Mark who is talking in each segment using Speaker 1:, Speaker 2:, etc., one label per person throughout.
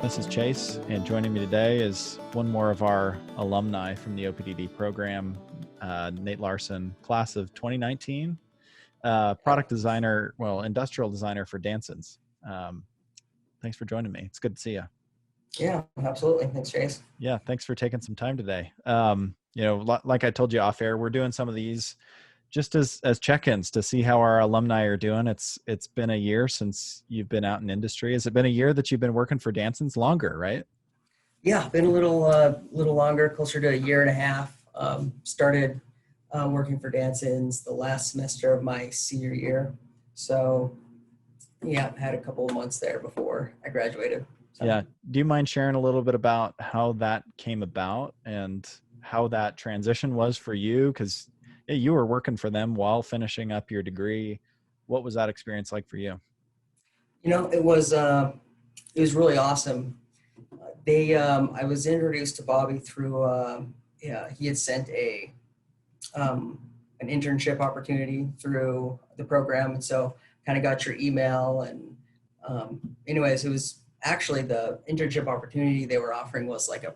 Speaker 1: This is Chase, and joining me today is one more of our alumni from the OPDD program, Nate Larsen, class of 2019, product designer, industrial designer for Dansons. Thanks for joining me. It's good to see you.
Speaker 2: Yeah, absolutely. Thanks, Chase.
Speaker 1: Yeah, thanks for taking some time today. Like I told you off air, we're doing some of these just as check-ins to see how our alumni are doing. It's been a year since you've been out in industry. Has it been a year that you've been working for Dansons? Longer, right?
Speaker 2: Yeah, been a little longer, closer to a year and a half. Started working for Dansons the last semester of my senior year. So yeah, had a couple of months there before I graduated. So.
Speaker 1: Yeah. Do you mind sharing a little bit about how that came about and how that transition was for you? Because you were working for them while finishing up your degree. What was that experience like for you?
Speaker 2: It was really awesome. I was introduced to Bobby through he had sent an internship opportunity through the program, and so kind of got your email. And anyways, it was actually the internship opportunity they were offering was like a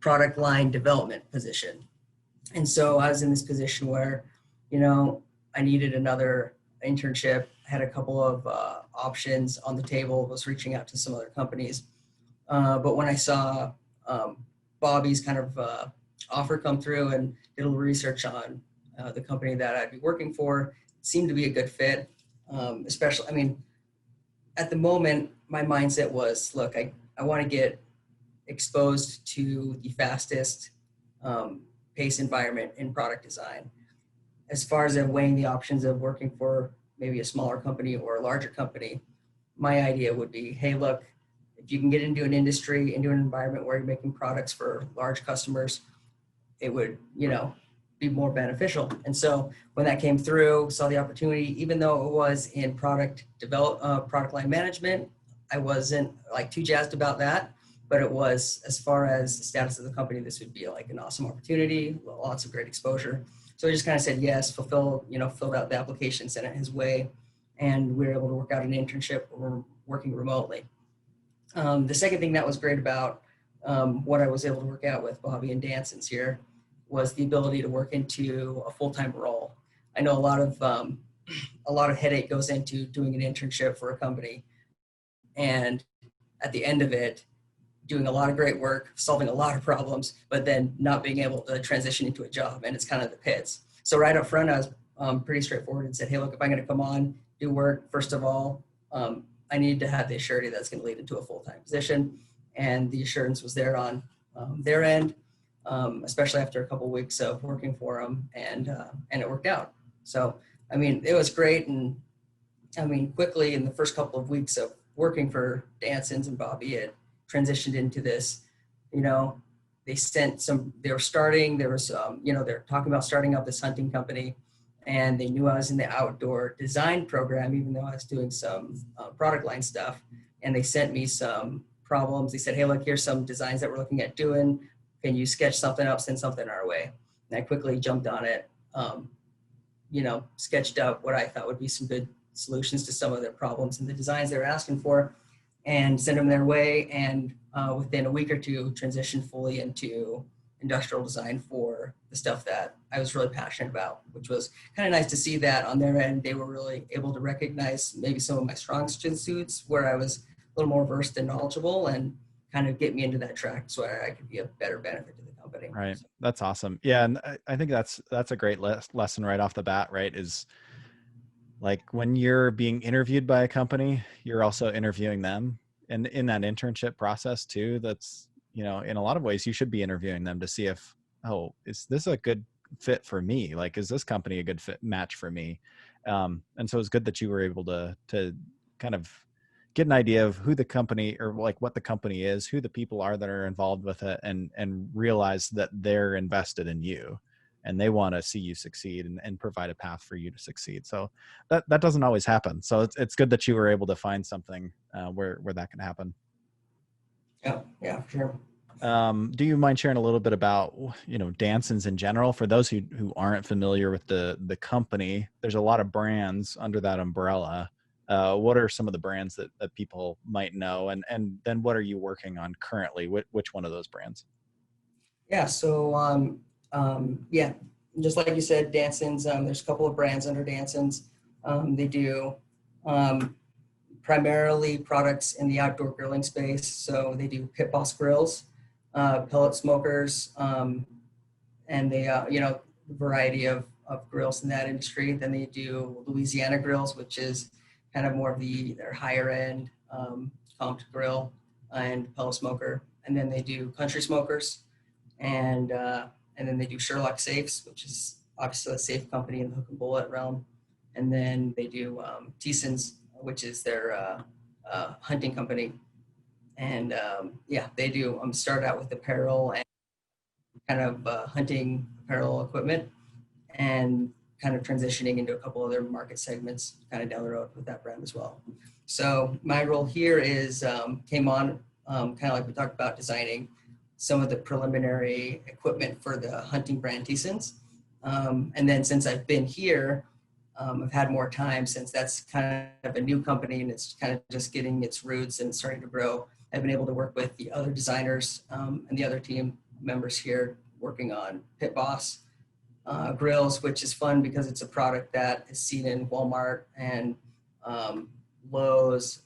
Speaker 2: product line development position. And so I was in this position where, I needed another internship, had a couple of options on the table, was reaching out to some other companies. But when I saw Bobby's kind of offer come through and did a little research on the company that I'd be working for, it seemed to be a good fit. Especially, at the moment, my mindset was, look, I want to get exposed to the fastest pace environment in product design. As far as weighing the options of working for maybe a smaller company or a larger company, my idea would be, hey, look, if you can get into an industry, into an environment where you're making products for large customers, it would, be more beneficial. And so when that came through, saw the opportunity, even though it was in product line management, I wasn't like too jazzed about that. But it was, as far as the status of the company, this would be like an awesome opportunity, lots of great exposure. So I just kind of said yes, filled out the application, sent it his way, and we were able to work out an internship. We're working remotely. The second thing that was great about what I was able to work out with Bobby and Dansons here was the ability to work into a full-time role. I know a lot of headache goes into doing an internship for a company, and at the end of it, doing a lot of great work, solving a lot of problems, but then not being able to transition into a job, and it's kind of the pits. So right up front, I was pretty straightforward and said, hey, look, if I'm going to come on, do work, first of all, I need to have the surety that's going to lead into a full-time position, and the assurance was there on their end, especially after a couple of weeks of working for them, and it worked out. So, it was great, and quickly in the first couple of weeks of working for Dansons and Bobby, it transitioned into this, they were starting, there was, they're talking about starting up this hunting company, and they knew I was in the outdoor design program, even though I was doing some product line stuff. And they sent me some problems. They said, hey, look, here's some designs that we're looking at doing. Can you sketch something up, send something our way? And I quickly jumped on it, sketched up what I thought would be some good solutions to some of their problems and the designs they were asking for, and sent them their way. And within a week or two, transitioned fully into industrial design for the stuff that I was really passionate about, which was kind of nice to see that on their end. They were really able to recognize maybe some of my strong suits where I was a little more versed and knowledgeable, and kind of get me into that track so I could be a better benefit to the company.
Speaker 1: Right. That's awesome. Yeah. And I think that's a great lesson right off the bat, right? Is like when you're being interviewed by a company, you're also interviewing them. And in that internship process too, that's, in a lot of ways you should be interviewing them to see if, is this a good fit for me? Like, is this company a good match for me? And so it's good that you were able to kind of get an idea of who the company, or like what the company is, who the people are that are involved with it, and realize that they're invested in you and they want to see you succeed and provide a path for you to succeed. So that doesn't always happen. So it's good that you were able to find something where that can happen.
Speaker 2: Yeah, for sure.
Speaker 1: Do you mind sharing a little bit about, Dansons in general? For those who aren't familiar with the company, there's a lot of brands under that umbrella. What are some of the brands that people might know? And then what are you working on currently? Which one of those brands?
Speaker 2: Yeah, so yeah, just like you said, Dansons, there's a couple of brands under Dansons. They do primarily products in the outdoor grilling space. So they do pit boss grills, pellet smokers, and they, variety of grills in that industry. Then they do Louisiana grills, which is kind of more of their higher end comped grill and pellet smoker. And then they do country smokers, and then they do Sherlock safes, which is obviously a safe company in the hook and bullet realm. And then they do Dansons, which is their hunting company. And yeah, they do start out with apparel and kind of hunting apparel equipment, and kind of transitioning into a couple other market segments kind of down the road with that brand as well. So my role here is came on kind of like we talked about, designing some of the preliminary equipment for the hunting brand Dansons. And then since I've been here, I've had more time, since that's kind of a new company and it's kind of just getting its roots and starting to grow. I've been able to work with the other designers and the other team members here working on Pit Boss grills, which is fun because it's a product that is seen in Walmart and Lowe's.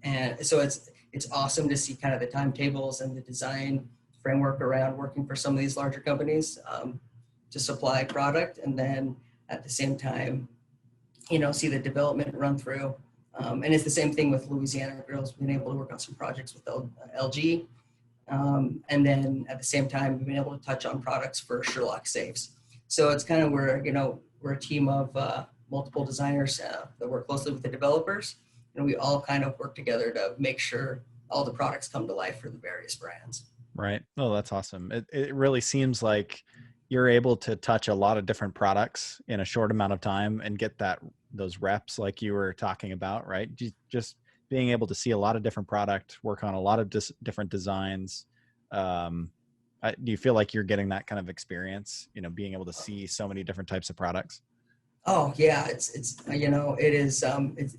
Speaker 2: And so it's awesome to see kind of the timetables and the design framework around working for some of these larger companies to supply product, and then at the same time, see the development run through. And it's the same thing with Louisiana grills. We've been able to work on some projects with LG. And then at the same time, we've been able to touch on products for Sherlock safes. So it's kind of where, we're a team of multiple designers that work closely with the developers, and we all kind of work together to make sure all the products come to life for the various brands.
Speaker 1: Right. Oh, that's awesome. It really seems like you're able to touch a lot of different products in a short amount of time and get those reps like you were talking about, right? Just being able to see a lot of different product, work on a lot of different designs. Do you feel like you're getting that kind of experience, being able to see so many different types of products?
Speaker 2: Oh yeah, it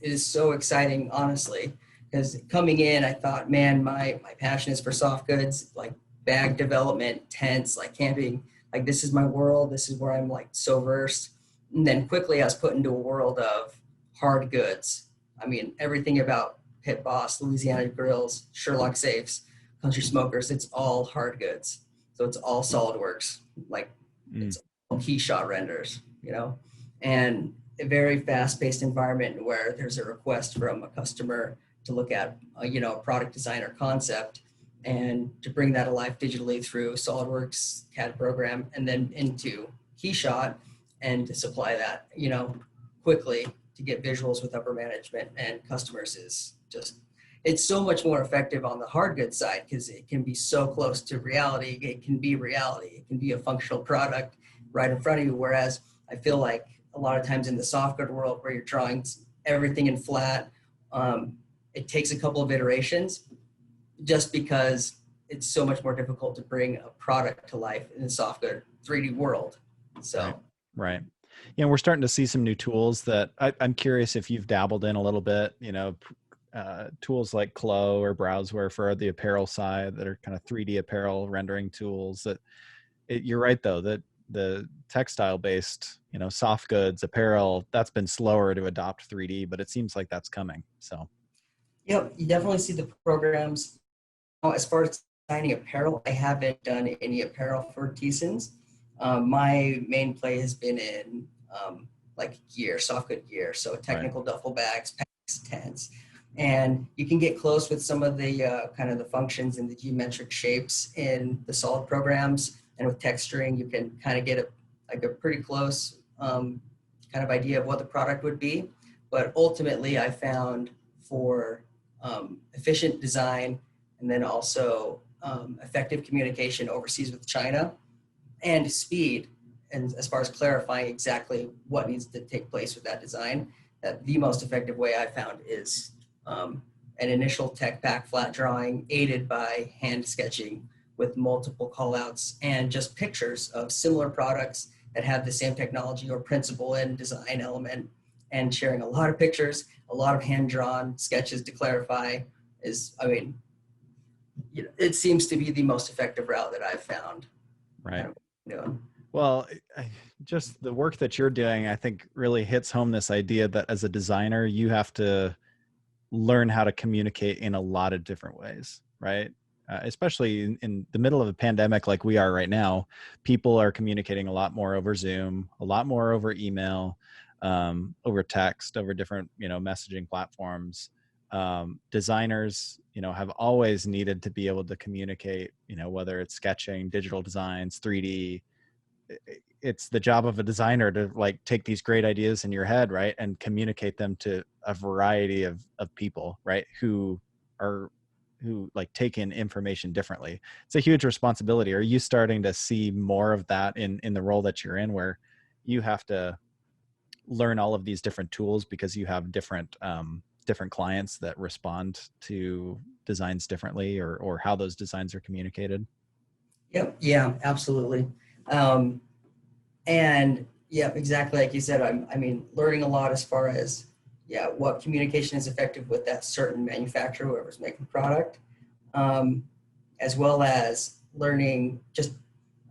Speaker 2: is so exciting, honestly, because coming in, I thought, man, my passion is for soft goods, like bag development, tents, like camping, like this is my world. This is where I'm like so versed. And then quickly I was put into a world of hard goods. I mean, everything about Pit Boss, Louisiana grills, Sherlock safes, country smokers, it's all hard goods. So it's all SolidWorks, like it's all key shot renders, and a very fast-paced environment where there's a request from a customer to look at, a product design or concept, and to bring that alive digitally through SolidWorks CAD program, and then into KeyShot, and to supply that, quickly to get visuals with upper management and customers is just, it's so much more effective on the hard goods side because it can be so close to reality. It can be reality. It can be a functional product right in front of you. Whereas I feel like a lot of times in the soft good world where you're drawing everything in flat, it takes a couple of iterations just because it's so much more difficult to bring a product to life in the soft good 3D world. So,
Speaker 1: right. Yeah, we're starting to see some new tools that I'm curious if you've dabbled in a little bit, tools like Clo or Browseware for the apparel side that are kind of 3D apparel rendering tools. You're right though, that the textile based, soft goods, apparel, that's been slower to adopt 3D, but it seems like that's coming. So,
Speaker 2: yep, you definitely see the programs. As far as designing apparel, I haven't done any apparel for Dansons. My main play has been in like gear, soft good gear, so technical duffel bags, packs, tents, and you can get close with some of the kind of the functions and the geometric shapes in the solid programs, and with texturing, you can kind of get a pretty close kind of idea of what the product would be. But ultimately, I found for efficient design, and then also effective communication overseas with China, and speed, and as far as clarifying exactly what needs to take place with that design, that the most effective way I found is an initial tech pack flat drawing aided by hand sketching with multiple callouts and just pictures of similar products that have the same technology or principle and design element, and sharing a lot of pictures, a lot of hand-drawn sketches to clarify is, I mean, it seems to be the most effective route that I've found.
Speaker 1: Right.
Speaker 2: Kind of doing.
Speaker 1: Well, just the work that you're doing, I think really hits home this idea that as a designer, you have to learn how to communicate in a lot of different ways, right? Especially in the middle of a pandemic like we are right now, people are communicating a lot more over Zoom, a lot more over email, over text, over different, messaging platforms. Designers, have always needed to be able to communicate, whether it's sketching, digital designs, 3D. It's the job of a designer to like take these great ideas in your head, right, and communicate them to a variety of people, right, who like take in information differently. It's a huge responsibility. Are you starting to see more of that in the role that you're in, where you have to learn all of these different tools because you have different clients that respond to designs differently, or how those designs are communicated?
Speaker 2: Yep. Yeah, absolutely. And yeah, exactly like you said, I mean, learning a lot as far as, what communication is effective with that certain manufacturer, whoever's making the product, as well as learning just,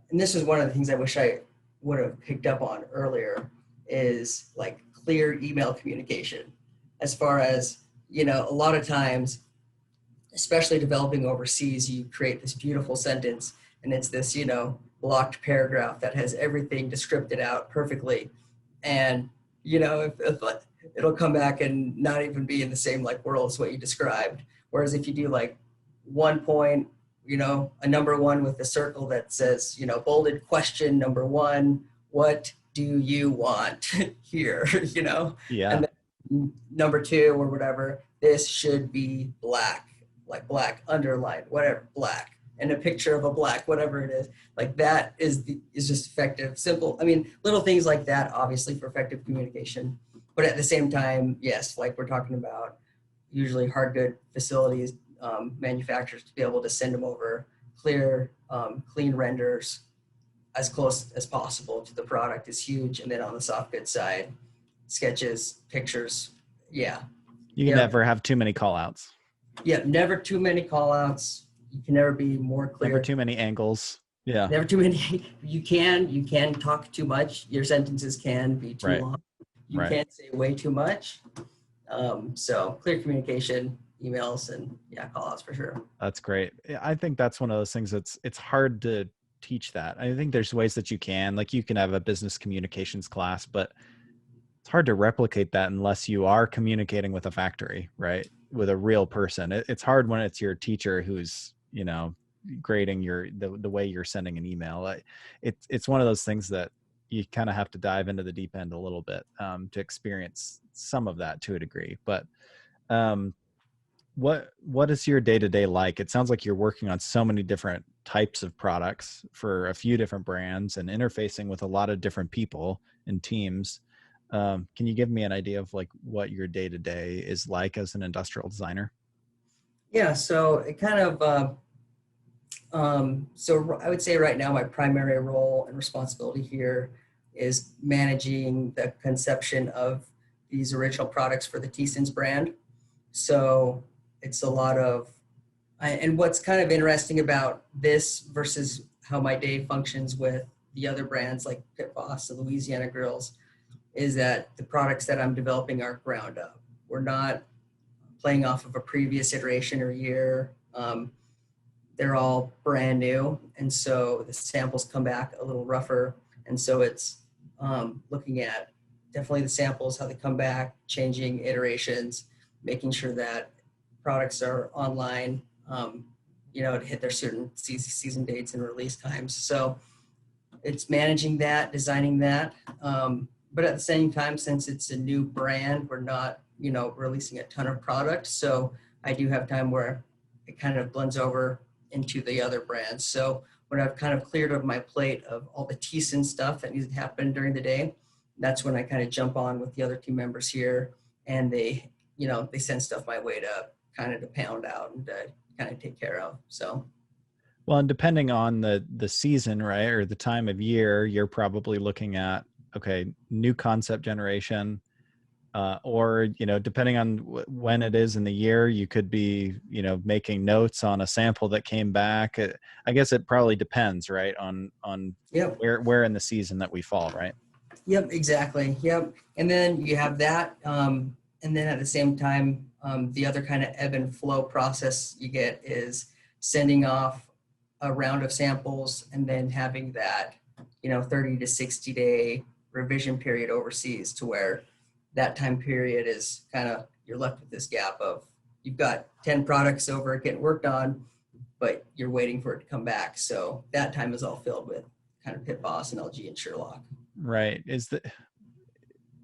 Speaker 2: and this is one of the things I wish I would have picked up on earlier, is like clear email communication. As far as, a lot of times, especially developing overseas, you create this beautiful sentence and it's this, blocked paragraph that has everything descripted out perfectly. And, if it'll come back and not even be in the same like world as what you described. Whereas if you do like 1 point, a number one with a circle that says, bolded question number one, what do you want here?
Speaker 1: Yeah.
Speaker 2: And then number two or whatever, this should be black, like black, underlined, whatever, black, and a picture of a black, whatever it is. Like that is just effective, simple. I mean, little things like that, obviously, for effective communication. But at the same time, yes, like we're talking about, usually hard good facilities, manufacturers, to be able to send them over clear, clean renders as close as possible to the product is huge. And then on the soft good side, sketches, pictures, yeah.
Speaker 1: You can never have too many call outs.
Speaker 2: Yeah, never too many call outs. You can never be more clear.
Speaker 1: Never too many angles. Yeah.
Speaker 2: Never too many. You can talk too much. Your sentences can be too long. You can't say way too much. So clear communication, emails, and call outs for sure.
Speaker 1: That's great. I think that's one of those things it's hard to teach that. I think there's ways that you can, like you can have a business communications class, but it's hard to replicate that unless you are communicating with a factory, right? With a real person. It's hard when it's your teacher who's, grading the way you're sending an email. It's one of those things that you kind of have to dive into the deep end a little bit to experience some of that to a degree. But what is your day-to-day like? It sounds like you're working on so many different types of products for a few different brands and interfacing with a lot of different people and teams. Can you give me an idea of like what your day-to-day is like as an industrial designer?
Speaker 2: Yeah, so it kind of, so I would say right now my primary role and responsibility here is managing the conception of these original products for the Dansons brand. So it's a lot of, and what's kind of interesting about this versus how my day functions with the other brands like Pit Boss and Louisiana Grills is that the products that I'm developing are ground up. We're not playing off of a previous iteration or year. They're all brand new. And so the samples come back a little rougher. And so it's looking at definitely the samples, how they come back, changing iterations, making sure that products are online, to hit their certain season dates and release times. So it's managing that, designing that. But at the same time, since it's a new brand, we're not, releasing a ton of products. So I do have time where it kind of blends over into the other brands. So when I've kind of cleared up my plate of all the Dansons stuff that needs to happen during the day, that's when I kind of jump on with the other team members here, and they send stuff my way to pound out and kind of take care of. So.
Speaker 1: Well, and depending on the season, right, or the time of year, you're probably looking at, okay, new concept generation, or, depending on when it is in the year, you could be, making notes on a sample that came back. I guess it probably depends, right, on
Speaker 2: Yep.
Speaker 1: where in the season that we fall, right?
Speaker 2: Yep, exactly. Yep. And then you have that. And then at the same time, the other kind of ebb and flow process you get is sending off a round of samples and then having that, 30 to 60 day revision period overseas, to where that time period is kind of, you're left with this gap of, you've got 10 products over getting worked on, but you're waiting for it to come back. So that time is all filled with kind of Pit Boss and LG and Sherlock.
Speaker 1: Right.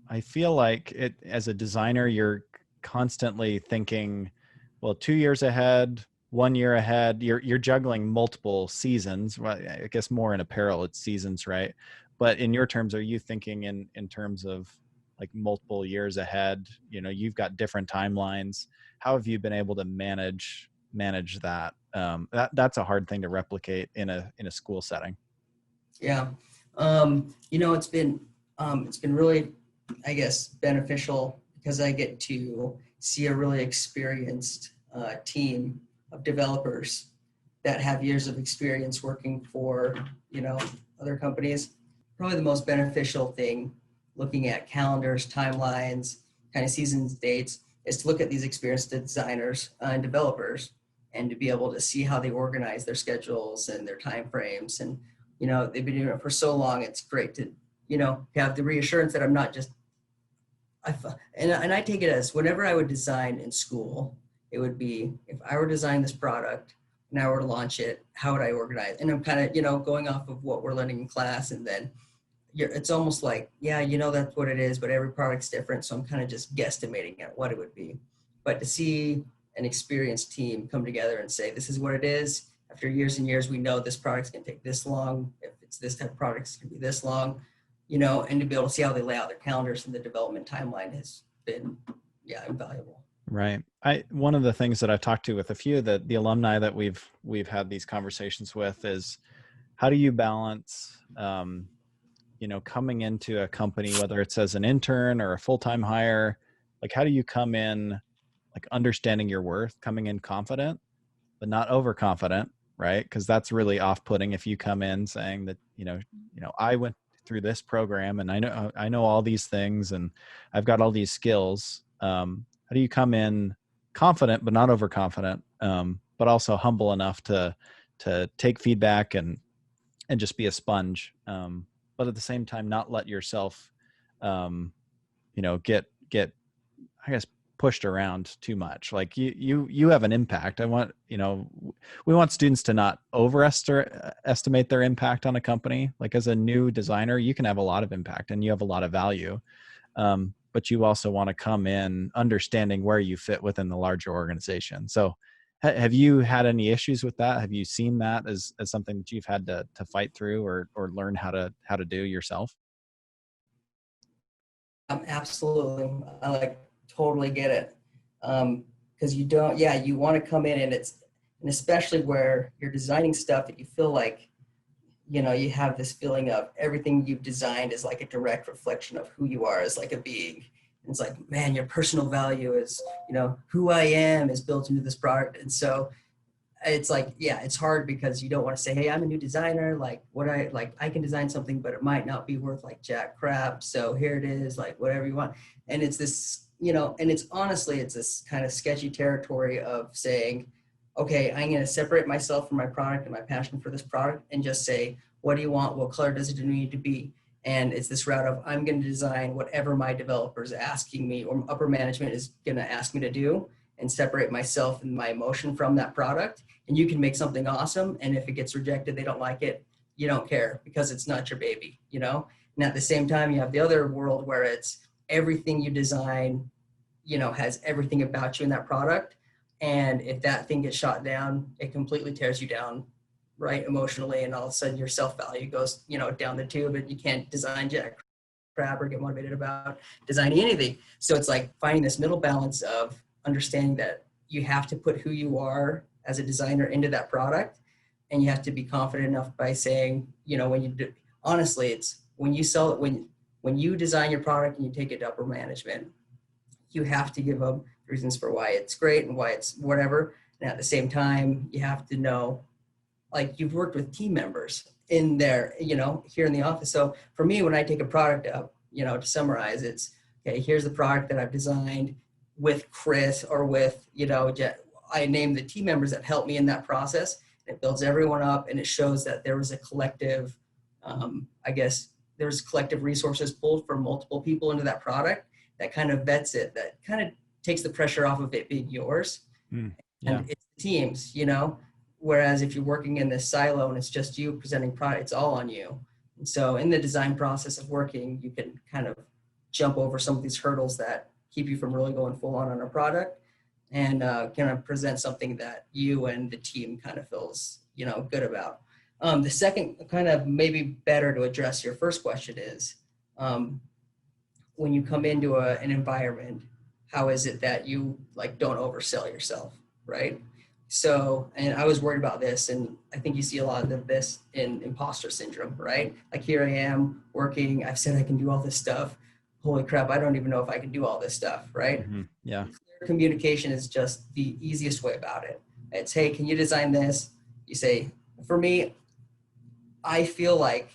Speaker 1: I feel like as a designer, you're constantly thinking, well, 2 years ahead, 1 year ahead. You're juggling multiple seasons. Well, I guess more in apparel, it's seasons, right? But in your terms, are you thinking in terms of like multiple years ahead? You've got different timelines. How have you been able to manage that? That's a hard thing to replicate in a school setting.
Speaker 2: Yeah. It's been really, I guess, beneficial because I get to see a really experienced team of developers that have years of experience working for, other companies. Probably the most beneficial thing, looking at calendars, timelines, kind of seasons, dates, is to look at these experienced designers and developers and to be able to see how they organize their schedules and their time frames. And, they've been doing it for so long. It's great to, have the reassurance that I'm not just, and I take it as whenever I would design in school, it would be, if I were to design this product and I were to launch it, how would I organize? And I'm kind of, going off of what we're learning in class. And then it's almost like, yeah, that's what it is, but every product's different. So I'm kind of just guesstimating at what it would be. But to see an experienced team come together and say, this is what it is. After years and years, we know this product's going to take this long. If it's this type of product, it's going to be this long, and to be able to see how they lay out their calendars and the development timeline has been, invaluable.
Speaker 1: Right. One of the things that I've talked to with a few that the alumni that we've had these conversations with is, how do you balance, coming into a company, whether it's as an intern or a full-time hire, like how do you come in, like understanding your worth, coming in confident, but not overconfident, right? Because that's really off-putting if you come in saying that, I went through this program and I know all these things and I've got all these skills. How do you come in confident but not overconfident, but also humble enough to take feedback and just be a sponge, but at the same time not let yourself, get I guess pushed around too much. Like you have an impact. We want students to not overestimate their impact on a company. Like as a new designer, you can have a lot of impact and you have a lot of value. But you also want to come in understanding where you fit within the larger organization. So have you had any issues with that? Have you seen that as something that you've had to fight through or learn how to do yourself?
Speaker 2: Absolutely. I totally get it. Because you want to come in and especially where you're designing stuff that you feel like, you have this feeling of everything you've designed is like a direct reflection of who you are as like a being. And it's like, man, your personal value is, who I am is built into this product. And so it's like, yeah, it's hard because you don't want to say, hey, I'm a new designer. I can design something, but it might not be worth like jack crap. So here it is, like whatever you want. And it's this, and it's honestly, it's this kind of sketchy territory of saying, okay, I'm going to separate myself from my product and my passion for this product and just say, what do you want? What color does it need to be? And it's this route of, I'm going to design whatever my developer is asking me or upper management is going to ask me to do, and separate myself and my emotion from that product. And you can make something awesome. And if it gets rejected, they don't like it, you don't care because it's not your baby, And at the same time, you have the other world where it's everything you design, has everything about you in that product. And if that thing gets shot down, it completely tears you down, right, emotionally. And all of a sudden your self-value goes, down the tube, and you can't design jack crap or get motivated about designing anything. So it's like finding this middle balance of understanding that you have to put who you are as a designer into that product. And you have to be confident enough by saying, when you do, honestly, it's when you sell it, when you design your product and you take it to upper management, you have to give them reasons for why it's great and why it's whatever. And at the same time, you have to know, like, you've worked with team members in there, here in the office. So for me, when I take a product up, to summarize, it's, okay, here's the product that I've designed with Chris or with, I name the team members that helped me in that process. It builds everyone up, and it shows that there was a collective, there's collective resources pulled from multiple people into that product that kind of vets it, that kind of takes the pressure off of it being yours.
Speaker 1: Yeah.
Speaker 2: And it's teams, whereas if you're working in this silo and it's just you presenting product, it's all on you. And so in the design process of working, you can kind of jump over some of these hurdles that keep you from really going full on a product, and kind of present something that you and the team kind of feels, good about. The second, kind of maybe better to address your first question, is when you come into an environment, how is it that you don't oversell yourself, right? So, and I was worried about this, and I think you see a lot of this in imposter syndrome, right? Like, here I am working, I've said I can do all this stuff. Holy crap, I don't even know if I can do all this stuff, right?
Speaker 1: Mm-hmm. Yeah.
Speaker 2: Clear communication is just the easiest way about it. It's, hey, can you design this? You say, for me, I feel like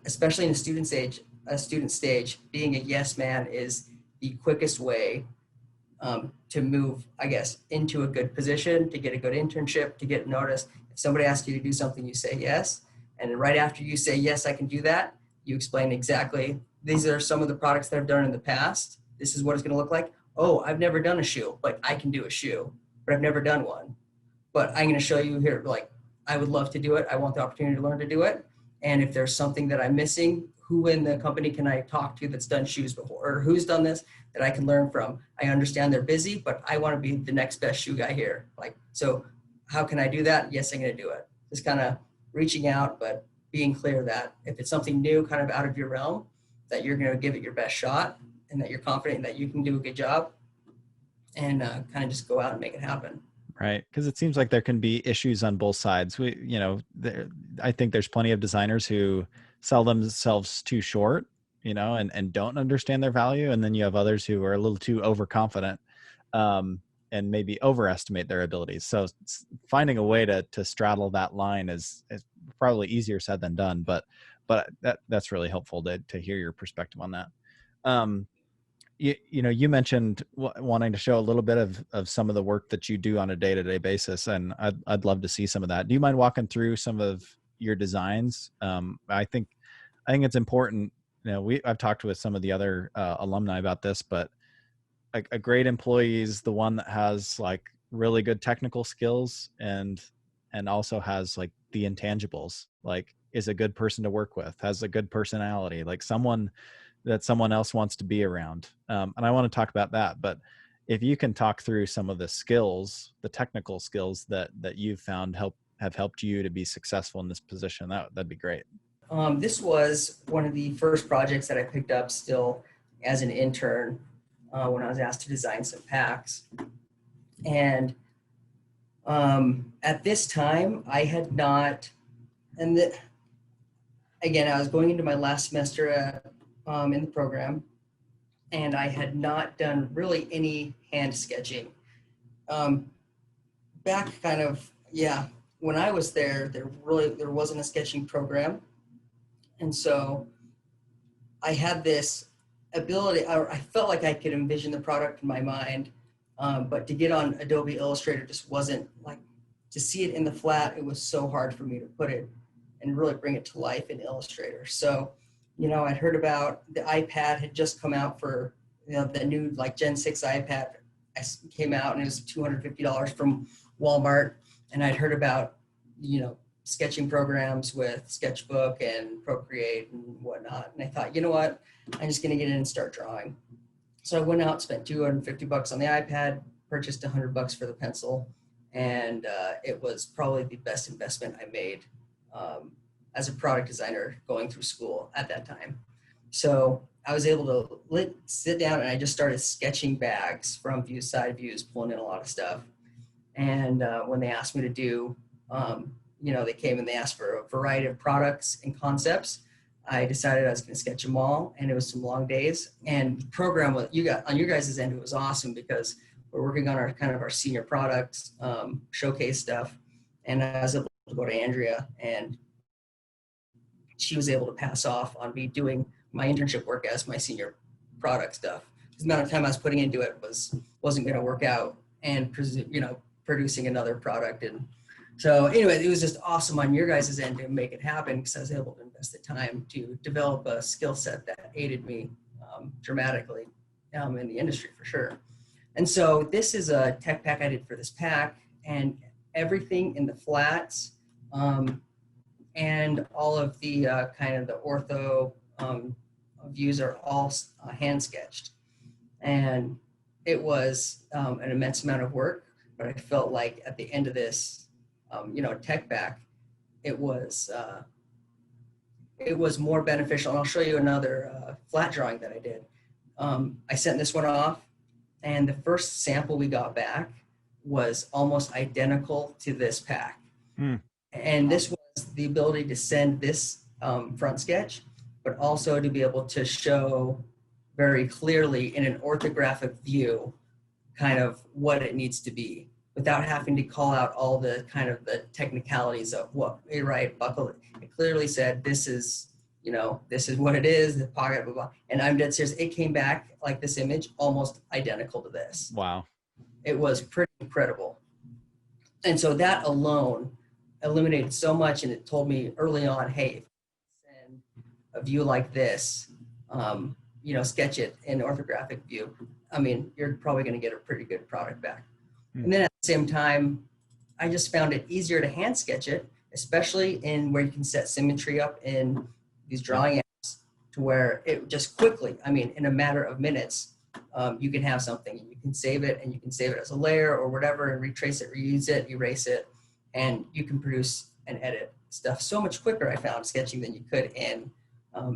Speaker 2: especially in a student stage, being a yes man is the quickest way to move, I guess, into a good position, to get a good internship, to get noticed. If somebody asks you to do something, you say yes. And right after you say, yes, I can do that, you explain exactly, these are some of the products that I've done in the past. This is what it's going to look like. Oh, I've never done a shoe. I can do a shoe, but I've never done one. But I'm going to show you here, I would love to do it. I want the opportunity to learn to do it. And if there's something that I'm missing, who in the company can I talk to that's done shoes before, or who's done this that I can learn from? I understand they're busy, but I want to be the next best shoe guy here. So how can I do that? Yes, I'm going to do it. Just kind of reaching out, but being clear that if it's something new, kind of out of your realm, that you're going to give it your best shot, and that you're confident that you can do a good job, and kind of just go out and make it happen.
Speaker 1: Right. Because it seems like there can be issues on both sides. I think there's plenty of designers who sell themselves too short, and don't understand their value. And then you have others who are a little too overconfident, and maybe overestimate their abilities. So finding a way to straddle that line is probably easier said than done, but that's really helpful to hear your perspective on that. You mentioned wanting to show a little bit of some of the work that you do on a day-to-day basis, and I'd love to see some of that. Do you mind walking through some of your designs? I think it's important. I've talked with some of the other alumni about this, but a great employee is the one that has really good technical skills and also has the intangibles, is a good person to work with, has a good personality, someone that someone else wants to be around. And I want to talk about that, but if you can talk through some of the skills, the technical skills that you've found have helped you to be successful in this position, that'd be great.
Speaker 2: This was one of the first projects that I picked up still as an intern when I was asked to design some packs. And at this time, I had not, again, I was going into my last semester in the program, and I had not done really any hand sketching. Back when I was there wasn't a sketching program. And so I had this ability, I felt like I could envision the product in my mind, but to get on Adobe Illustrator just wasn't to see it in the flat, it was so hard for me to put it and really bring it to life in Illustrator. So I'd heard about the iPad had just come out for, the new Gen 6 iPad came out, and it was $250 from Walmart. And I'd heard about, sketching programs with Sketchbook and Procreate and whatnot. And I thought, you know what, I'm just going to get in and start drawing. So I went out, spent $250 on the iPad, purchased $100 for the pencil. And it was probably the best investment I made as a product designer going through school at that time. So I was able to sit down, and I just started sketching bags from views, side views, pulling in a lot of stuff. And when they asked me to do, they came and they asked for a variety of products and concepts. I decided I was going to sketch them all, and it was some long days. And the program you got on your guys' end, it was awesome because we're working on our kind of our senior products showcase stuff, and I was able to go to Andrea, and she was able to pass off on me doing my internship work as my senior product stuff. The amount of time I was putting into it wasn't going to work out, and producing another product. And so anyway, it was just awesome on your guys' end to make it happen because I was able to invest the time to develop a skill set that aided me dramatically in the industry for sure. And so this is a tech pack I did for this pack, and everything in the flats and all of the kind of the ortho views are all hand sketched. And it was an immense amount of work, but I felt like at the end of this, tech pack, it was more beneficial. And I'll show you another flat drawing that I did. I sent this one off, and the first sample we got back was almost identical to this pack. And this was the ability to send this front sketch, but also to be able to show very clearly in an orthographic view kind of what it needs to be without having to call out all the kind of the technicalities of what you write, buckle it. It clearly said, this is what it is, the pocket, blah, blah. And I'm dead serious. It came back like this image, almost identical to this.
Speaker 1: Wow.
Speaker 2: It was pretty incredible. And so that alone eliminated so much. And it told me early on, hey, send a view like this, sketch it in orthographic view. I mean, you're probably going to get a pretty good product back. And then at the same time, I just found it easier to hand sketch it, especially in where you can set symmetry up in these drawing apps to where it just quickly, in a matter of minutes, you can have something and you can save it, and you can save it as a layer or whatever and retrace it, reuse it, erase it, and you can produce and edit stuff so much quicker, I found, sketching than you could in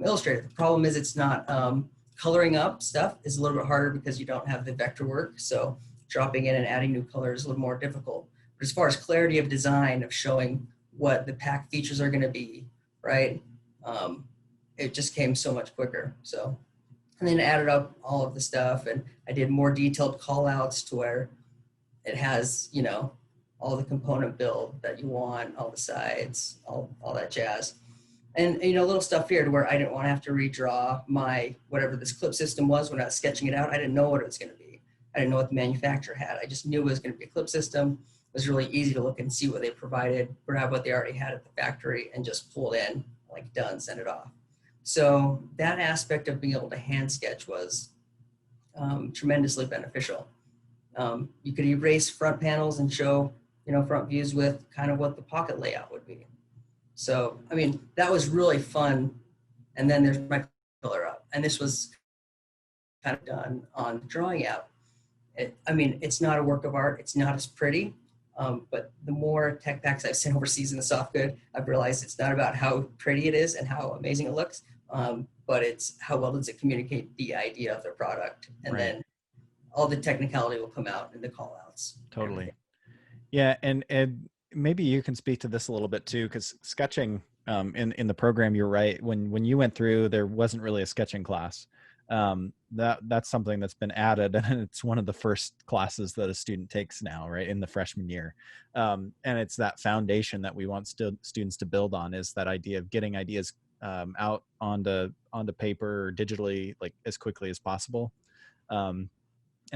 Speaker 2: Illustrator. The problem is it's not coloring up stuff is a little bit harder because you don't have the vector work. So dropping in and adding new colors is a little more difficult. But as far as clarity of design, of showing what the pack features are going to be, right? It just came so much quicker. So, and then added up all of the stuff, and I did more detailed call outs to where it has, all the component build that you want, all the sides, all that jazz. And, little stuff here to where I didn't want to have to redraw my, whatever this clip system was when I was sketching it out. I didn't know what it was going to be. I didn't know what the manufacturer had. I just knew it was going to be a clip system. It was really easy to look and see what they provided, grab what they already had at the factory, and just pull it in, like done, send it off. So that aspect of being able to hand sketch was tremendously beneficial. You could erase front panels and show, front views with kind of what the pocket layout would be. So, that was really fun. And then there's my color up. And this was kind of done on the drawing app. It's not a work of art. It's not as pretty. But the more tech packs I've sent overseas in the soft good, I've realized it's not about how pretty it is and how amazing it looks, but it's how well does it communicate the idea of their product. And
Speaker 1: right.
Speaker 2: Then all the technicality will come out in the call outs.
Speaker 1: Totally. Yeah. And maybe you can speak to this a little bit too, because sketching in the program, you're right. When you went through, there wasn't really a sketching class. That's something that's been added, and it's one of the first classes that a student takes now, right, in the freshman year. And it's that foundation that we want students to build on, is that idea of getting ideas out onto paper or digitally, like as quickly as possible. And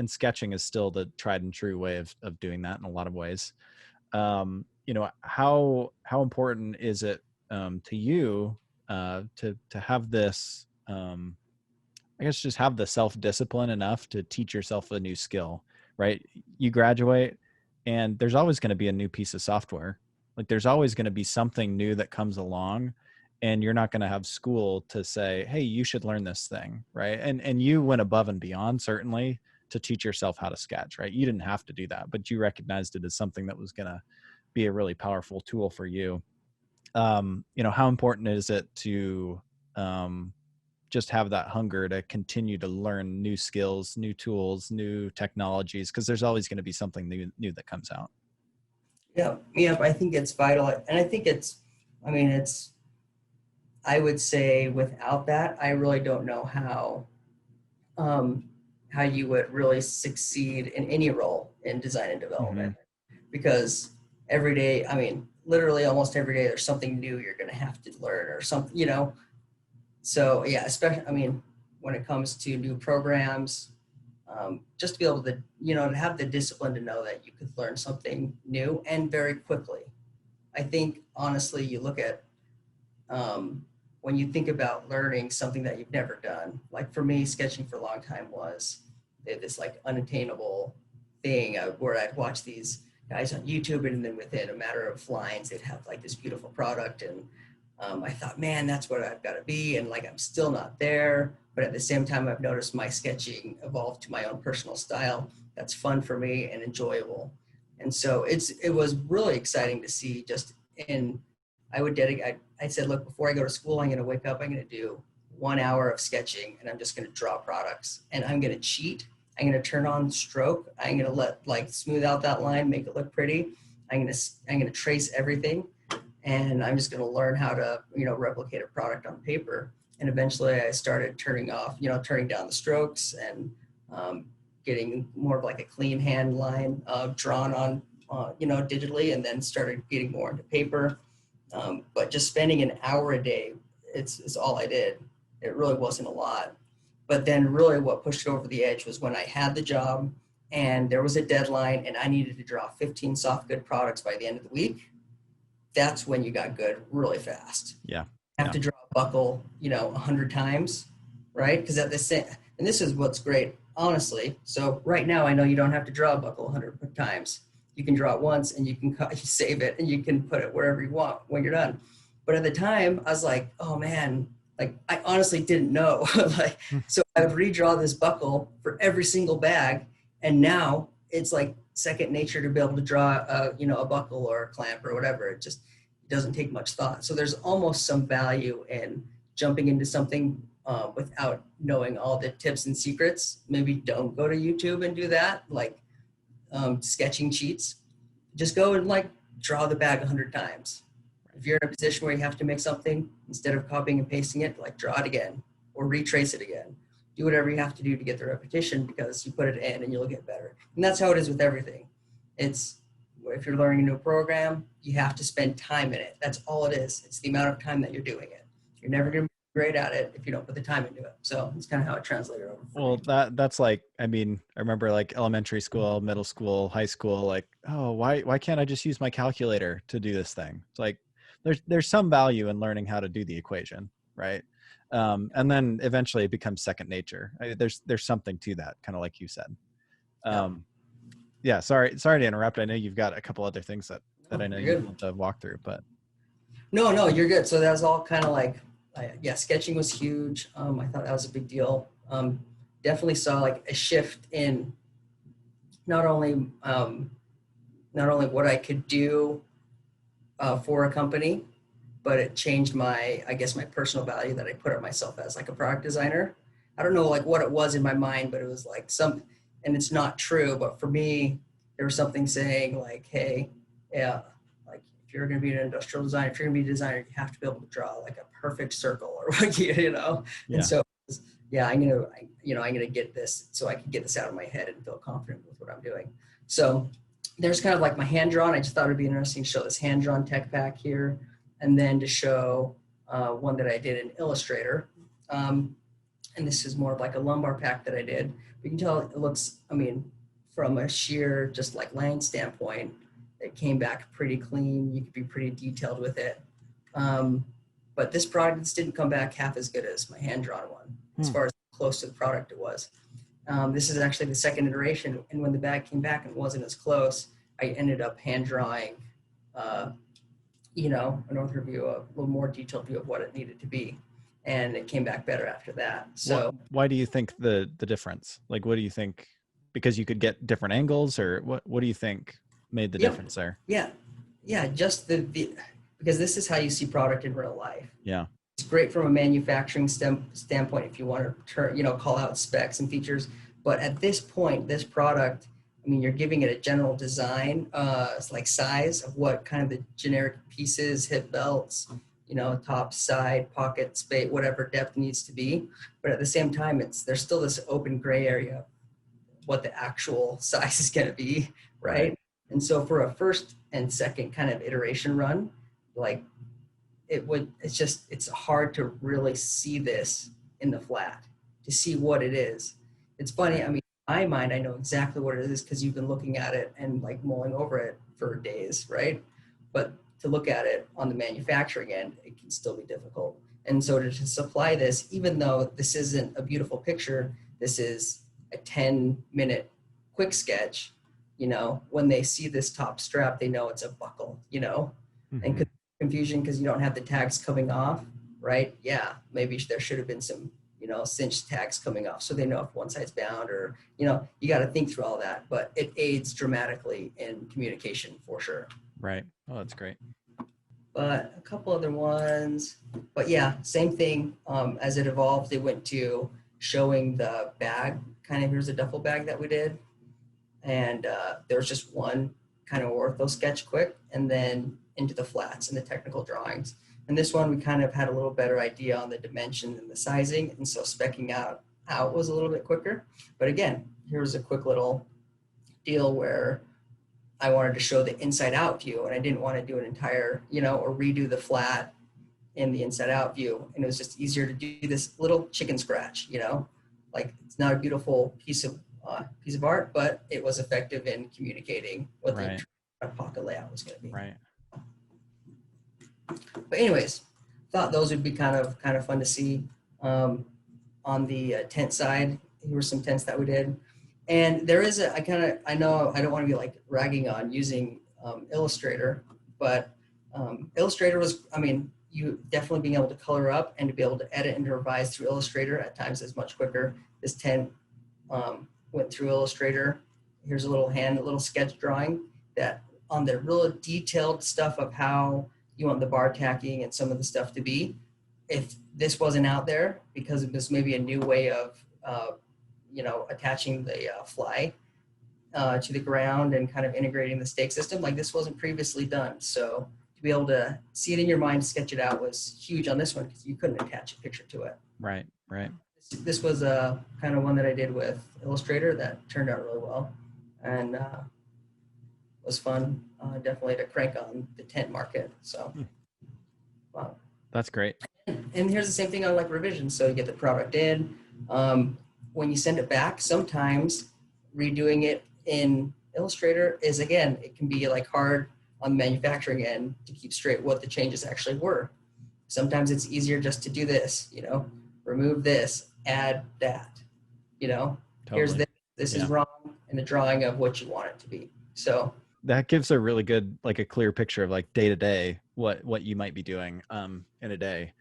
Speaker 1: sketching is still the tried and true way of doing that in a lot of ways. How important is it to you to have this? I guess just have the self-discipline enough to teach yourself a new skill, right? You graduate and there's always going to be a new piece of software. Like there's always going to be something new that comes along, and you're not going to have school to say, hey, you should learn this thing, right? And you went above and beyond, certainly, to teach yourself how to sketch, right? You didn't have to do that, but you recognized it as something that was going to be a really powerful tool for you. How important is it to just have that hunger to continue to learn new skills, new tools, new technologies, because there's always going to be something new that comes out.
Speaker 2: Yeah, I think it's vital. And I think it's I would say without that, I really don't know um, how you would really succeed in any role in design and
Speaker 1: Mm-hmm.
Speaker 2: development, because every day, I mean, literally almost every day, there's something new you're going to have to learn or something, you know. So yeah, especially, I mean, when it comes to new programs, just to be able to, you know, to have the discipline to know that you could learn something new and very quickly. I think honestly, you look at um, when you think about learning something that you've never done. Like for me, sketching for a long time was this like unattainable thing where I'd watch these guys on YouTube, and then within a matter of lines, they'd have like this beautiful product, and I thought, man, that's what I've got to be, and like I'm still not there. But at the same time, I've noticed my sketching evolved to my own personal style that's fun for me and enjoyable. And so it was really exciting to see just in I would dedicate, I said, look, before I go to school, I'm going to wake up, I'm going to do 1 hour of sketching, and I'm just going to draw products, and I'm going to cheat. I'm going to turn on stroke. I'm going to let like smooth out that line, make it look pretty. I'm going to trace everything, and I'm just going to learn how to, you know, replicate a product on paper. And eventually I started turning off, you know, turning down the strokes and um, getting more of like a clean hand line drawn on, you know, digitally, and then started getting more into paper. But just spending an hour a day, it's all I did. It really wasn't a lot. But then really what pushed it over the edge was when I had the job and there was a deadline and I needed to draw 15 soft good products by the end of the week. That's when you got good really fast.
Speaker 1: Yeah.
Speaker 2: You have
Speaker 1: Yeah.
Speaker 2: to draw a buckle, you know, 100 times, right? Because at the same, and this is what's great, honestly. So right now, I know you don't have to draw a buckle 100 times. You can draw it once and you can you save it and you can put it wherever you want when you're done. But at the time, I was like, oh man, like I honestly didn't know. Like, so I would redraw this buckle for every single bag, and now it's like second nature to be able to draw a, you know, a buckle or a clamp or whatever. It just doesn't take much thought. So there's almost some value in jumping into something without knowing all the tips and secrets. Maybe don't go to YouTube and do that, like sketching cheats. Just go and like draw the bag 100 times. If you're in a position where you have to make something, instead of copying and pasting it, like draw it again or retrace it again. Do whatever you have to do to get the repetition, because you put it in and you'll get better. And that's how it is with everything. It's if you're learning a new program, you have to spend time in it. That's all it is. It's the amount of time that you're doing it. You're never going to be great at it if you don't put the time into it. So it's kind of how it translated over for
Speaker 1: Well,
Speaker 2: me.
Speaker 1: that's like, I mean, I remember like elementary school, middle school, high school, like, oh, why can't I just use my calculator to do this thing? It's like there's some value in learning how to do the equation, right? And then eventually it becomes second nature. There's something to that, kind of like you said.
Speaker 2: Yeah.
Speaker 1: Um, yeah, sorry to interrupt. I know you've got a couple other things that
Speaker 2: No,
Speaker 1: I know
Speaker 2: you're
Speaker 1: you
Speaker 2: good.
Speaker 1: want to walk through, but
Speaker 2: No, you're good. So that was all kind of like, yeah, sketching was huge. I thought that was a big deal. Definitely saw like a shift in not only not only what I could do for a company, but it changed my, I guess, my personal value that I put on myself as like a product designer. I don't know like what it was in my mind, but it was like some, and it's not true, but for me, there was something saying like, hey, yeah, like if you're going to be an industrial designer, if you're going to be a designer, you have to be able to draw like a perfect circle or like, you know, and
Speaker 1: yeah.
Speaker 2: so yeah, you know, I'm gonna get this so I can get this out of my head and feel confident with what I'm doing. So there's kind of like my hand drawn. I just thought it'd be interesting to show this hand drawn tech pack here, and then to show one that I did in Illustrator. And this is more of like a lumbar pack that I did. You can tell it looks, I mean, from a sheer just like line standpoint, it came back pretty clean. You could be pretty detailed with it. Um, but this product just didn't come back half as good as my hand drawn one, as
Speaker 1: Hmm.
Speaker 2: far as close to the product it was. This is actually the second iteration, and when the bag came back and it wasn't as close, I ended up hand drawing, uh, you know, an overview, a little more detailed view of what it needed to be, and it came back better after that.
Speaker 1: What
Speaker 2: So
Speaker 1: why do you think the difference? Like, what do you think? Because you could get different angles, or what do you think made the
Speaker 2: yeah,
Speaker 1: difference there?
Speaker 2: yeah, yeah, just the because this is how you see product in real life.
Speaker 1: Yeah.
Speaker 2: It's great from a manufacturing standpoint if you want to turn, you know, call out specs and features. But at this point, this product, I mean, you're giving it a general design, like size of what kind of the generic pieces, hip belts, top, side, pocket, space, whatever depth needs to be. But at the same time, there's still this open gray area what the actual size is going to be, right? And so for a first and second kind of iteration run, like it's hard to really see this in the flat, to see what it is. It's funny. I mean, in my mind, I know exactly what it is because you've been looking at it and like mulling over it for days, right? But to look at it on the manufacturing end, it can still be difficult. And so to supply this, even though this isn't a beautiful picture, this is a 10-minute quick sketch, when they see this top strap, they know it's a buckle, and confusion because you don't have the tags coming off, right? Yeah, maybe there should have been some, cinch tags coming off so they know if one side's bound or, you got to think through all that, but it aids dramatically in communication for sure.
Speaker 1: Right. Oh, that's great.
Speaker 2: But a couple other ones, but yeah, same thing. As it evolved, they went to showing the bag, kind of here's a duffel bag that we did. And there was just one kind of ortho sketch quick and then into the flats and the technical drawings. And this one, we kind of had a little better idea on the dimension and the sizing. And so specking out was a little bit quicker. But again, here's a quick little deal where I wanted to show the inside out view and I didn't want to do an entire, or redo the flat in the inside out view. And it was just easier to do this little chicken scratch, like it's not a beautiful piece of art, but it was effective in communicating what the pocket layout was going to be.
Speaker 1: Right.
Speaker 2: But anyways, thought those would be kind of fun to see. On the tent side, here were some tents that we did. And there is I know I don't want to be like ragging on using Illustrator, but Illustrator was, you definitely being able to color up and to be able to edit and to revise through Illustrator at times is much quicker. This tent went through Illustrator. Here's a little sketch drawing that on the real detailed stuff of how you want the bar tacking and some of the stuff to be. If this wasn't out there, because it was maybe a new way of, attaching the fly to the ground and kind of integrating the stake system, like this wasn't previously done. So to be able to see it in your mind, sketch it out was huge on this one because you couldn't attach a picture to it.
Speaker 1: Right.
Speaker 2: This was a kind of one that I did with Illustrator that turned out really well and was fun, definitely to crank on the tent market. So, wow.
Speaker 1: That's great.
Speaker 2: And here's the same thing on like revisions. So you get the product in. When you send it back, sometimes redoing it in Illustrator is, again, it can be like hard on the manufacturing end to keep straight what the changes actually were. Sometimes it's easier just to do this, remove this, add that,
Speaker 1: Totally.
Speaker 2: Here's this is wrong in the drawing of what you want it to be. So
Speaker 1: that gives a really good, like a clear picture of like day to day, what you might be doing in a day.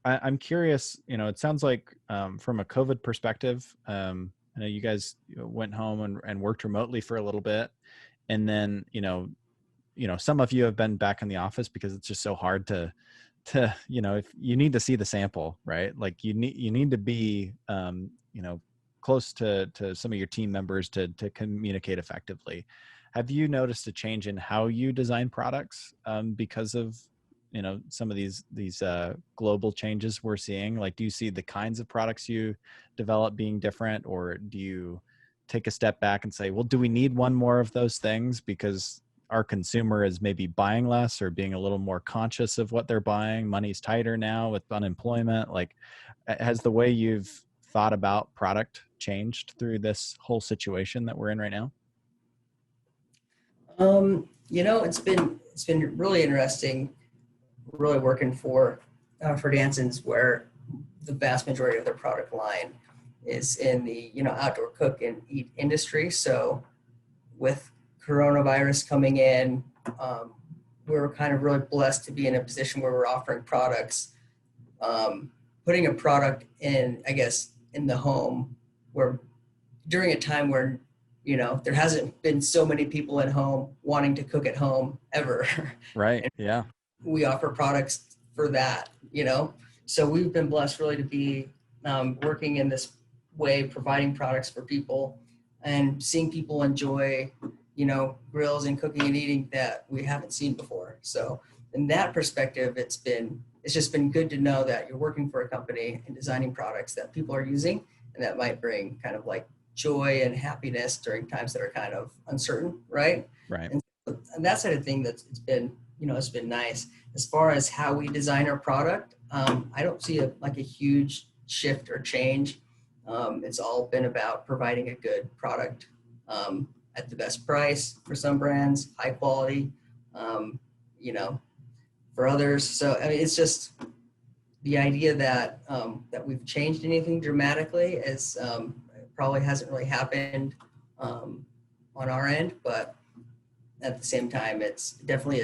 Speaker 1: I'm curious, it sounds like from a COVID perspective, I know you guys went home and worked remotely for a little bit. And then, some of you have been back in the office because it's just so hard to, if you need to see the sample, right? Like you need to be, close to some of your team members to communicate effectively. Have you noticed a change in how you design products because of, some of these global changes we're seeing? Like, do you see the kinds of products you develop being different, or do you take a step back and say, well, do we need one more of those things because our consumer is maybe buying less or being a little more conscious of what they're buying? Money's tighter now with unemployment. Like, has the way you've thought about product changed through this whole situation that we're in right now?
Speaker 2: It's been really interesting, really working for Dansons, where the vast majority of their product line is in the outdoor cook and eat industry. So with coronavirus coming in, we were kind of really blessed to be in a position where we're offering products, putting a product in, I guess, in the home, where during a time where there hasn't been so many people at home wanting to cook at home ever.
Speaker 1: Right. Yeah.
Speaker 2: We offer products for that, So we've been blessed really to be working in this way, providing products for people and seeing people enjoy, grills and cooking and eating that we haven't seen before. So in that perspective, it's just been good to know that you're working for a company and designing products that people are using, and that might bring kind of like joy and happiness during times that are kind of uncertain, right?
Speaker 1: Right.
Speaker 2: And that side of thing, it's been nice. As far as how we design our product, I don't see a huge shift or change. It's all been about providing a good product at the best price for some brands, high quality, um, you know, for others. So I mean, it's just the idea that that we've changed anything dramatically is probably hasn't really happened on our end, but at the same time, it's definitely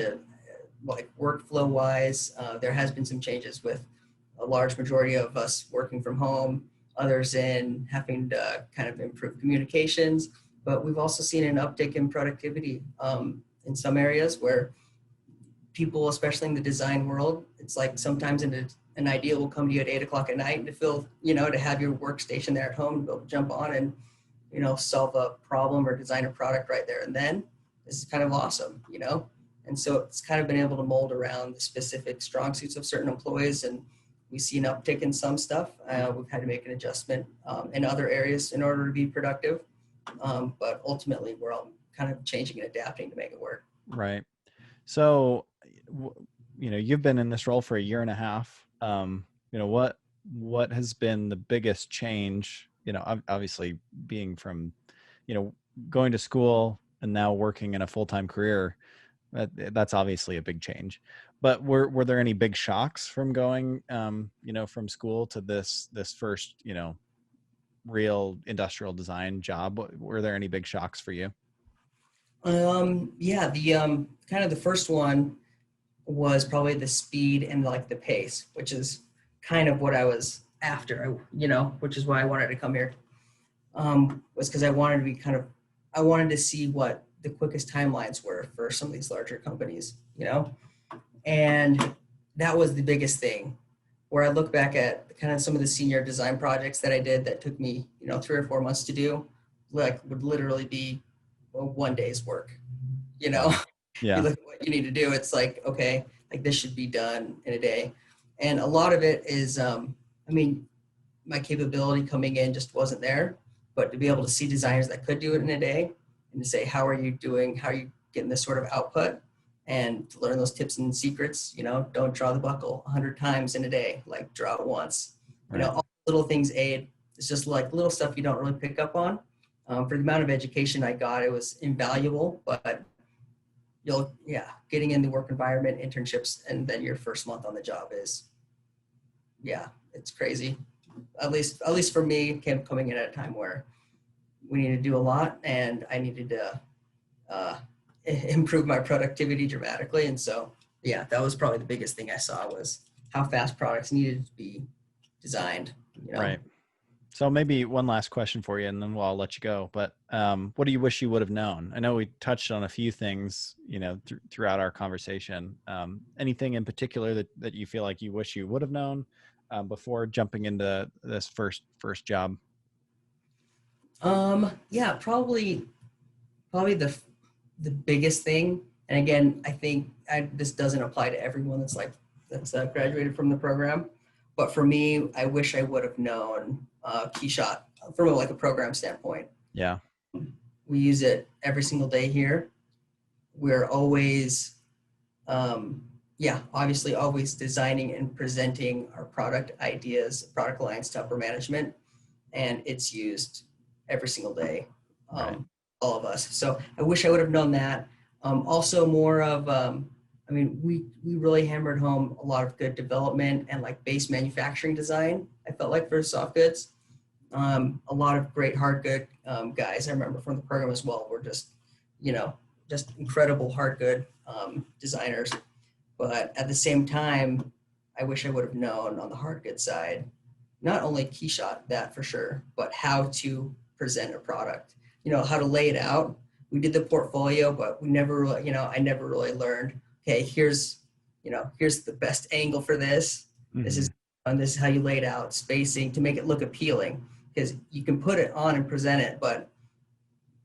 Speaker 2: like workflow wise, there has been some changes with a large majority of us working from home, others in having to kind of improve communications. But we've also seen an uptick in productivity in some areas where people, especially in the design world, it's like sometimes an idea will come to you at 8 o'clock at night, and to feel, to have your workstation there at home, to be able to jump on and, solve a problem or design a product right there and then. This is kind of awesome. And so it's kind of been able to mold around the specific strong suits of certain employees, and we see an uptick in some stuff. We've had to make an adjustment in other areas in order to be productive. But ultimately, we're all kind of changing and adapting to make it work.
Speaker 1: Right. So, you've been in this role for a year and a half. What has been the biggest change? Obviously being from, going to school and now working in a full-time career, that's obviously a big change. But were there any big shocks from going, from school to this first, real industrial design job? Were there any big shocks for you?
Speaker 2: Yeah, the kind of the first one was probably the speed and like the pace, which is kind of what I was after, which is why I wanted to come here. Was because I wanted to see what the quickest timelines were for some of these larger companies, and that was the biggest thing. Where I look back at kind of some of the senior design projects that I did that took me, 3 or 4 months to do, like would literally be one day's work.
Speaker 1: Wow.
Speaker 2: You
Speaker 1: Yeah.
Speaker 2: look at what you need to do. It's like, okay, like this should be done in a day. And a lot of it is, my capability coming in just wasn't there, but to be able to see designers that could do it in a day and to say, how are you doing? How are you getting this sort of output? And to learn those tips and secrets, don't draw the buckle 100 times in a day, like draw it once.
Speaker 1: Right.
Speaker 2: All little things aid. It's just like little stuff you don't really pick up on. For the amount of education I got, it was invaluable, but getting in the work environment, internships, and then your first month on the job is, it's crazy. At least for me, coming in at a time where we needed to do a lot and I needed to improve my productivity dramatically. And so, that was probably the biggest thing I saw was how fast products needed to be designed.
Speaker 1: Right. So maybe one last question for you, and then I'll let you go. But what do you wish you would have known? I know we touched on a few things, throughout our conversation. Anything in particular that you feel like you wish you would have known before jumping into this first job?
Speaker 2: Probably the biggest thing. And again, I think this doesn't apply to everyone that's graduated from the program. But for me, I wish I would have known Keyshot from a program standpoint.
Speaker 1: Yeah.
Speaker 2: We use it every single day here. We're always, obviously always designing and presenting our product ideas, product lines to upper management, and it's used every single day,
Speaker 1: Right.
Speaker 2: all of us. So I wish I would have known that. Also more of, we really hammered home a lot of good development and base manufacturing design, I felt like, for soft goods. A lot of great hard good guys I remember from the program as well were just incredible hard good designers. But at the same time, I wish I would have known on the hard good side, not only Keyshot, that for sure, but how to present a product, how to lay it out. We did the portfolio, but we never really, I never really learned, okay, here's the best angle for this.
Speaker 1: Mm-hmm.
Speaker 2: This is how you lay it out, spacing to make it look appealing, because you can put it on and present it, but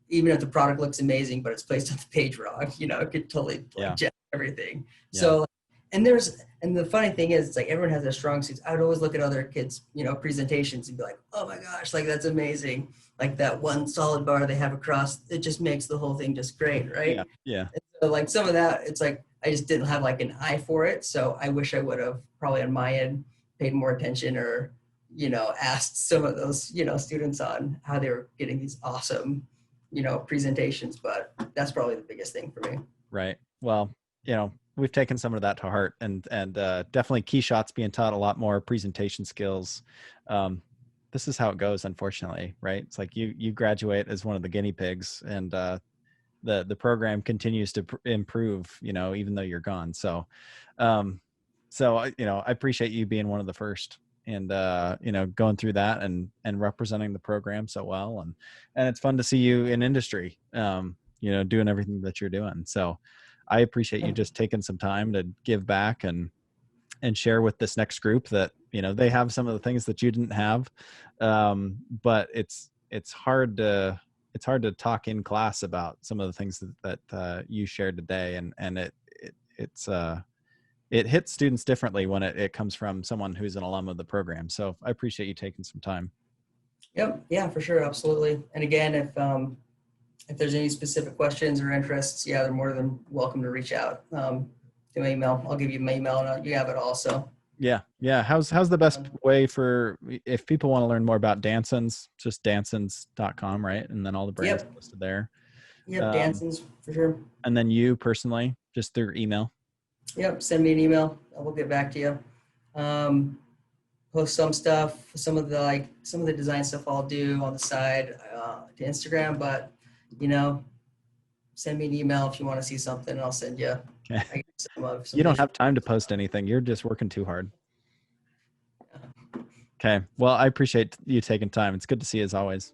Speaker 2: even if the product looks amazing, but it's placed on the page wrong, it could totally jack everything. Yeah. So And the funny thing is, it's like everyone has their strong suits. I would always look at other kids, presentations and be like, oh my gosh, like that's amazing. Like that one solid bar they have across, it just makes the whole thing just great,
Speaker 1: Yeah.
Speaker 2: right?
Speaker 1: Yeah.
Speaker 2: And so like some of that, it's like I just didn't have like an eye for it. So I wish I would have probably on my end paid more attention, or, asked some of those, students on how they were getting these awesome, presentations. But that's probably the biggest thing for me.
Speaker 1: Right. Well, we've taken some of that to heart, and definitely key shots being taught a lot more, presentation skills. This is how it goes, unfortunately, right? It's like you graduate as one of the guinea pigs, and the program continues to improve, even though you're gone. So, I appreciate you being one of the first, and going through that and representing the program so well, and it's fun to see you in industry, doing everything that you're doing. So I appreciate you just taking some time to give back and share with this next group that, they have some of the things that you didn't have. But it's hard to talk in class about some of the things that you shared today. And it hits students differently when it comes from someone who's an alum of the program. So I appreciate you taking some time.
Speaker 2: Yep. Yeah, for sure. Absolutely. And again, if there's any specific questions or interests, yeah, they're more than welcome to reach out. To my email. I'll give you my email, and you have it also.
Speaker 1: Yeah. Yeah. How's the best way for, if people want to learn more about Dansons, just dansons.com, right? And then all the brands are listed there.
Speaker 2: Yep. Dansons for sure.
Speaker 1: And then you personally, just through email.
Speaker 2: Yep. Send me an email. I will get back to you. Post some stuff, some of the design stuff I'll do on the side to Instagram, but send me an email if you want to see something, and I'll send you.
Speaker 1: Okay.
Speaker 2: Some
Speaker 1: You don't have time to post anything. You're just working too hard. Okay. Well, I appreciate you taking time. It's good to see you as always.